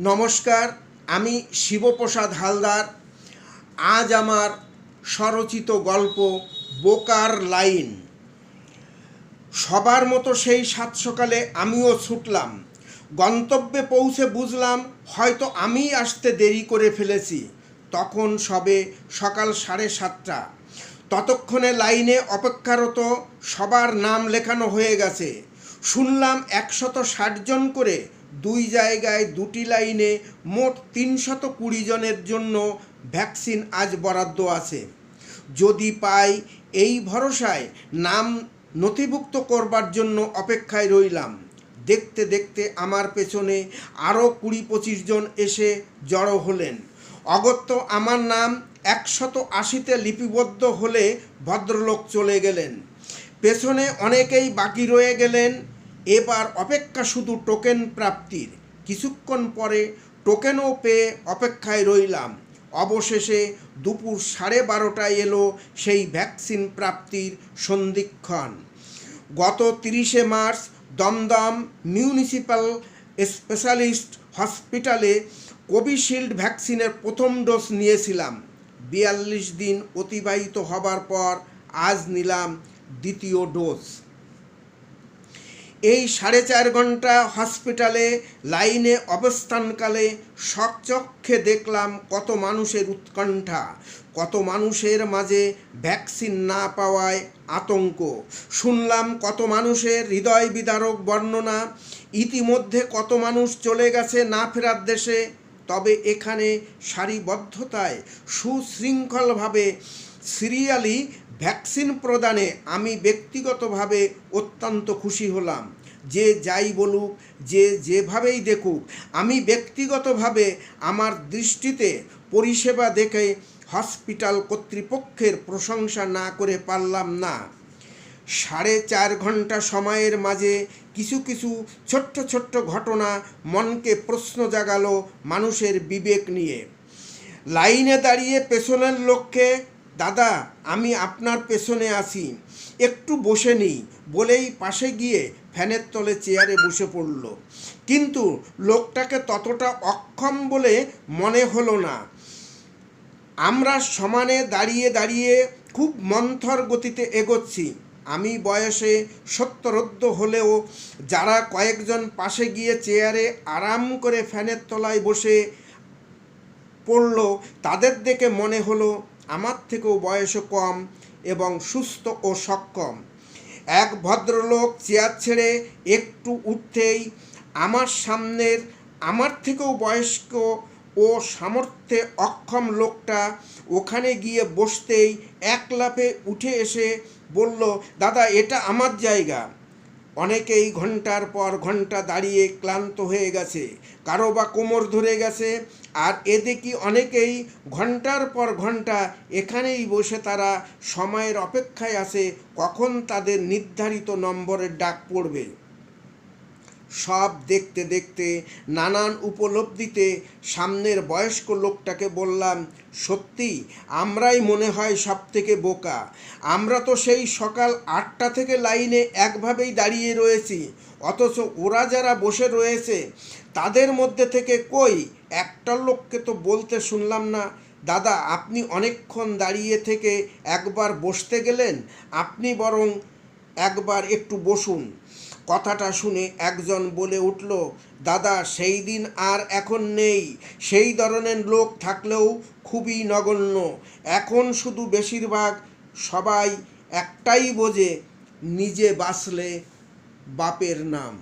নমস্কার, আমি শিবপ্রসাদ হালদার। আজ আমার স্বরচিত গল্প বোকার লাইন। সবার মতো সেই সাত সকালে আমিও ছুটলাম। গন্তব্যে পৌঁছে বুঝলাম হয়তো আমিই আসতে দেরি করে ফেলেছি। তখন সবে সকাল 7:30। ততক্ষণে লাইনে অপেক্ষারত সবার নাম লেখানো হয়ে গেছে। শুনলাম 160 জন করে, দুই জায়গায় দুটি লাইনে মোট 320 জনের জন্য ভ্যাকসিন আজ বরাদ্দ আছে। যদি পাই এই ভরসায় নাম নথিভুক্ত করবার জন্য অপেক্ষায় রইলাম। দেখতে দেখতে আমার পেছনে আরও 20-25 জন এসে জড়ো হলেন। অগত্যা আমার নাম 180-তে লিপিবদ্ধ হলে ভদ্রলোক চলে গেলেন। পেছনে অনেকেই বাকি রয়ে গেলেন। এবার অপেক্ষা শুধু টোকেন প্রাপ্তির। কিছুক্ষণ পরে টোকেনও পেয়ে অপেক্ষায় রইলাম। অবশেষে দুপুর 12:30টায় এলো সেই ভ্যাকসিন প্রাপ্তির সন্ধিক্ষণ। গত 30শে মার্চ দমদম মিউনিসিপ্যাল স্পেশালিস্ট হসপিটালে কোভিশিল্ড ভ্যাকসিনের প্রথম ডোজ নিয়েছিলাম। 42 দিন অতিবাহিত হবার পর আজ নিলাম দ্বিতীয় ডোজ। এই 4.5 ঘন্টা হসপিটালে লাইনে অবস্থানকালে স্বচক্ষে দেখলাম কত মানুষের উৎকণ্ঠা, কত মানুষের মাঝে ভ্যাকসিন না পাওয়ায় আতঙ্ক। শুনলাম কত মানুষের হৃদয় বিদারক বর্ণনা। ইতিমধ্যে কত মানুষ চলে গেছে না ফেরার দেশে। তবে এখানে সারিবদ্ধতায় সুশৃঙ্খলভাবে সিরিয়ালি ভ্যাকসিন প্রদানে আমি ব্যক্তিগতভাবে অত্যন্ত খুশি হলাম। যে যাই বলুক, যে যেভাবেই দেখুক, আমি ব্যক্তিগতভাবে আমার দৃষ্টিতে পরিষেবা দেখে হসপিটাল কর্তৃপক্ষের প্রশংসা না করে পারলাম না। 4.5 ঘন্টা সময়ের মাঝে কিছু কিছু ছোট্ট ছোট্ট ঘটনা মনকে প্রশ্ন জাগালো মানুষের বিবেক নিয়ে। লাইনে দাঁড়িয়ে পেছনের লোককে, দাদা আমি আপনার পেছনে আছি, একটু বসে নিই বলেই পাশে গিয়ে ফ্যানের তলে চেয়ারে বসে পড়ল। কিন্তু লোকটাকে ততটা অক্ষম বলে মনে হলো না। আমরা সমানে দাঁড়িয়ে দাঁড়িয়ে খুব মন্থর গতিতে এগোচ্ছি। আমি বয়সে 70 হলেও যারা কয়েকজন পাশে গিয়ে চেয়ারে আরাম করে ফ্যানের তলায় বসে পড়ল, তাদের দেখে মনে হলো আমার থেকেও বয়সে কম এবং সুস্থ ও সক্ষম। এক ভদ্রলোক চেয়ার ছেড়ে একটু উঠতেই আমার সামনের আমার থেকেও বয়স্ক ও সামর্থ্যে অক্ষম লোকটা ওখানে গিয়ে বসতেই এক লাফে উঠে এসে বলল, দাদা এটা আমার জায়গা। অনেকেই ঘন্টার পর ঘন্টা দাঁড়িয়ে ক্লান্ত হয়ে গেছে, কারো বা কোমর ধরে গেছে। আর এদিকে অনেকেই ঘন্টার পর ঘন্টা এখানেই বসে তারা সময়ের অপেক্ষায় আছে কখন তাদের নির্ধারিত নম্বরের ডাক পড়বে। সব দেখতে দেখতে নানান উপলব্ধিতে সামনের বয়স্ক লোকটাকে বললাম, সত্যি আমরাই মনে হয় সব থেকে বোকা। আমরা তো সেই সকাল 8টা থেকে লাইনে একভাবেই দাঁড়িয়ে রয়েছি, অথচ ওরা যারা বসে রয়েছে তাদের মধ্যে থেকে কই একটা লোককে তো বলতে শুনলাম না, দাদা আপনি অনেকক্ষণ দাঁড়িয়ে থেকে একবার বসতে গেলেন, আপনি বরং একবার একটু বসুন। কথাটা শুনে একজন বলে উঠল, দাদা সেই দিন আর এখন নেই। সেই ধরনের লোক থাকলেও খুবই নগণ্য। এখন শুধু বেশিরভাগ সবাই একটাই বোঝে, নিজে বাঁচলে বাপের নাম।